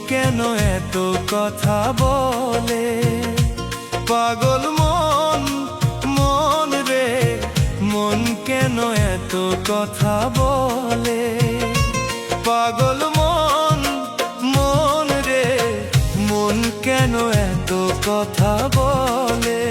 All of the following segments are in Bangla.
কেন এত কথা বলে? পাগল মন, মন রে, মন কেন এত কথা বলে? পাগল মন, মন রে, মন কেন এত কথা বলে?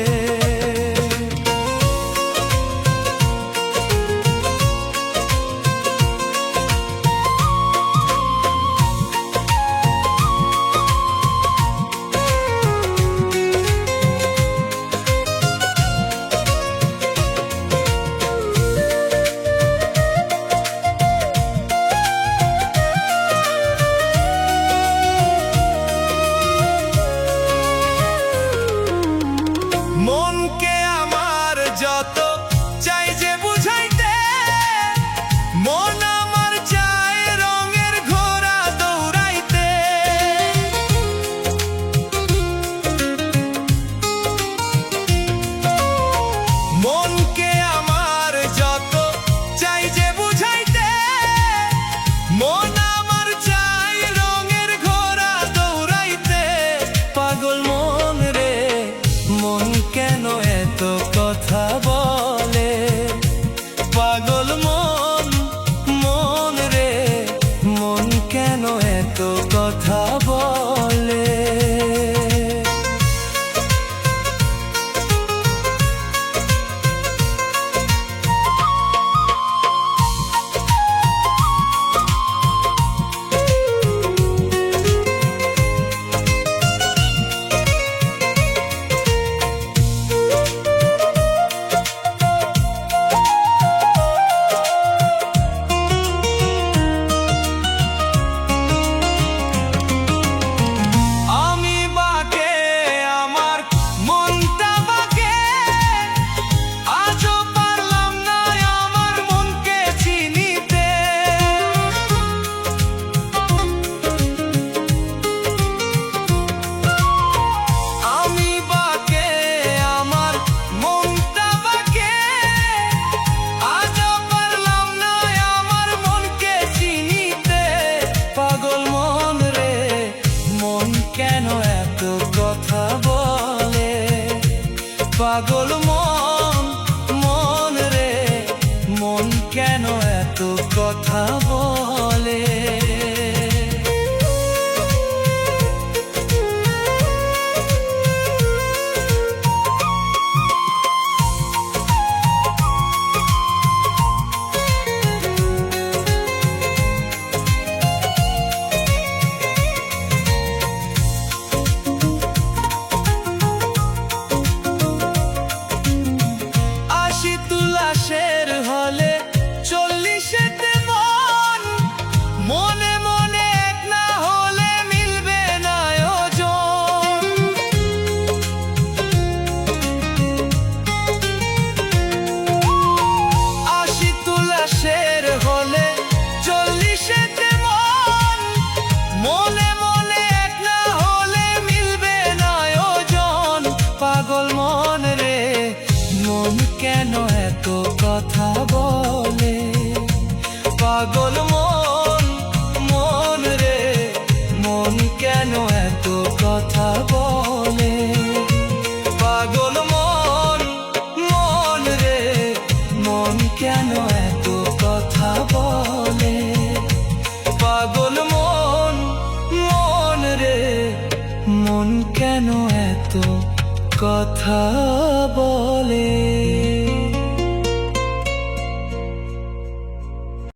মনকে আমার যত চাই যে বুঝাইতে, মন আমার চায় রঙের ঘোড়া দৌড়াইতে। মনকে আমার যত চাই যে বুঝাইতে, মন আমার চায় রঙের ঘোড়া দৌড়াইতে। পাগল মন রে, মন কেন এত কথা বলে? পাগল মন, মন রে, মন কেন এত কথা বলে? কেন এত কথা বলে? পাগল মন, মন রে, মন কেন এত কথা বলে? লাশের হলে 40-এতে মন, মনে মনে এক না হলে মিলবে না ওজন। 80 লাশের হলে 40-এতে মন, মনে মনে এক না হলে মিলবে না ওজন। পাগল মন রে, মন কেন এত কথা বলে? পাগল মন, মন রে, মন কেন এত কথা বলে? পাগল মন, মন রে, মন কেন এত কথা বলে? পাগল মন, মন রে, মন কেন এত কথা